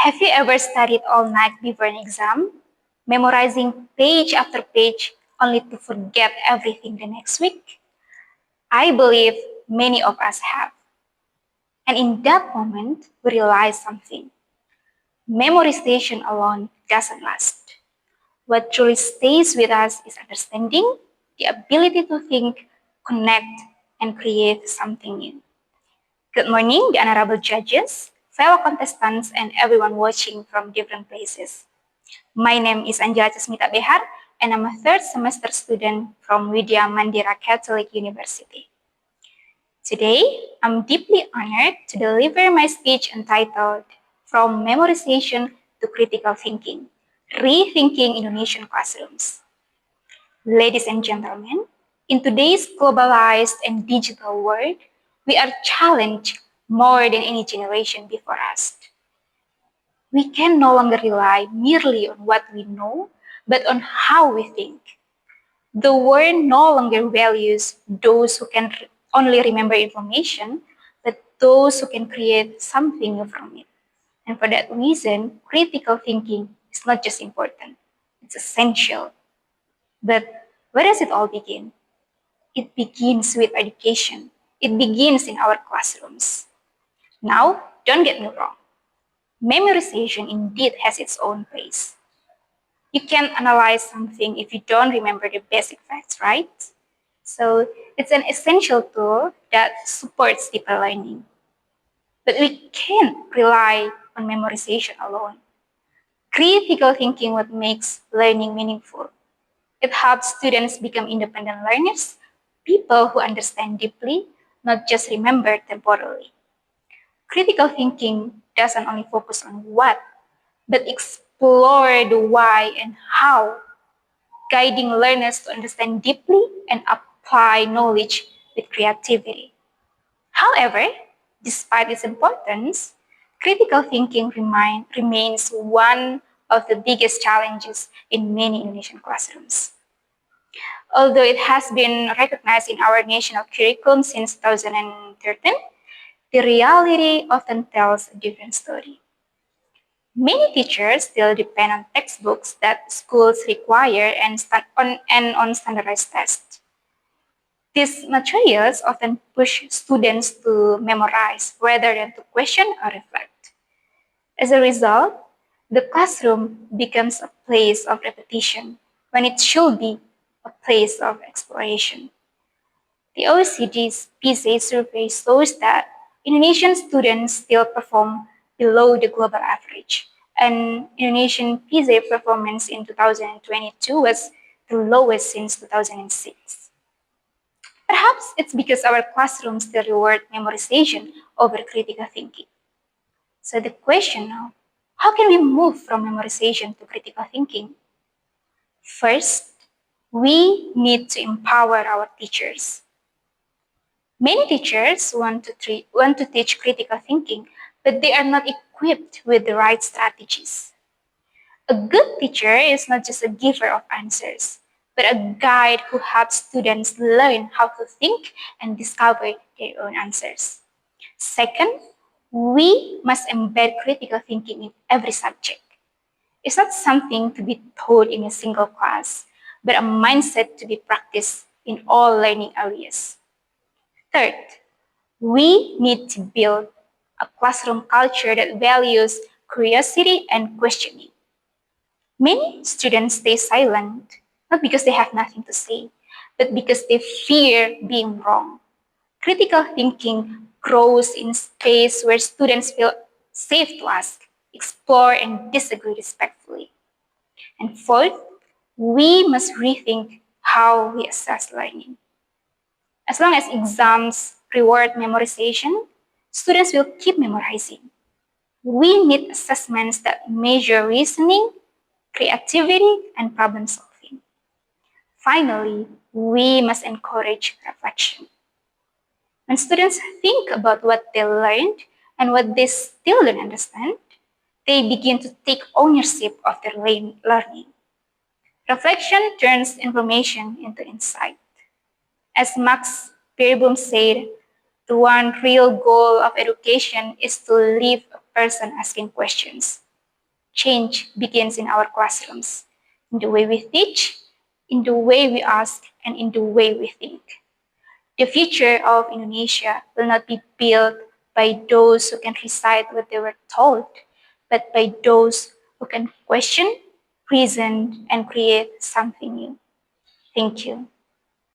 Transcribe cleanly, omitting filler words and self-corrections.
Have you ever studied all night before an exam, memorizing page after page only to forget everything the next week? I believe many of us have. And in that moment, we realize something. Memorization alone doesn't last. What truly stays with us is understanding, the ability to think, connect, and create something new. Good morning, the honorable judges, fellow contestants, and everyone watching from different places. My name is Angela Casmita Behar, and I'm a third semester student from Widya Mandira Catholic University. Today, I'm deeply honored to deliver my speech entitled From Memorization to Critical Thinking, Rethinking Indonesian Classrooms. Ladies and gentlemen, in today's globalized and digital world, we are challenged more than any generation before us. We can no longer rely merely on what we know, but on how we think. The world no longer values those who can only remember information, but those who can create something new from it. And for that reason, critical thinking is not just important, it's essential. But where does it all begin? It begins with education. It begins in our classrooms. Now, don't get me wrong. Memorization indeed has its own place. You can't analyze something if you don't remember the basic facts, right? So it's an essential tool that supports deeper learning. But we can't rely on memorization alone. Critical thinking what makes learning meaningful. It helps students become independent learners, people who understand deeply, not just remember temporarily. Critical thinking doesn't only focus on what, but explore the why and how, guiding learners to understand deeply and apply knowledge with creativity. However, despite its importance, critical thinking remains one of the biggest challenges in many Indonesian classrooms. Although it has been recognized in our national curriculum since 2013, the reality often tells a different story. Many teachers still depend on textbooks that schools require and on standardized tests. These materials often push students to memorize rather than to question or reflect. As a result, the classroom becomes a place of repetition when it should be a place of exploration. The OECD's PISA survey shows that Indonesian students still perform below the global average, and Indonesian PISA performance in 2022 was the lowest since 2006. Perhaps it's because our classrooms still reward memorization over critical thinking. So the question now, how can we move from memorization to critical thinking? First, we need to empower our teachers. Many teachers want to teach critical thinking, but they are not equipped with the right strategies. A good teacher is not just a giver of answers, but a guide who helps students learn how to think and discover their own answers. Second, we must embed critical thinking in every subject. It's not something to be taught in a single class, but a mindset to be practiced in all learning areas. Third, we need to build a classroom culture that values curiosity and questioning. Many students stay silent, not because they have nothing to say, but because they fear being wrong. Critical thinking grows in space where students feel safe to ask, explore, and disagree respectfully. And fourth, we must rethink how we assess learning. As long as exams reward memorization, students will keep memorizing. We need assessments that measure reasoning, creativity, and problem solving. Finally, we must encourage reflection. When students think about what they learned and what they still don't understand, they begin to take ownership of their learning. Reflection turns information into insight. As Max Beerbohm said, the one real goal of education is to leave a person asking questions, change begins in our classrooms, in the way we teach, in the way we ask, and in the way we think. The future of Indonesia will not be built by those who can recite what they were told, but by those who can question, reason, and create something new. Thank you.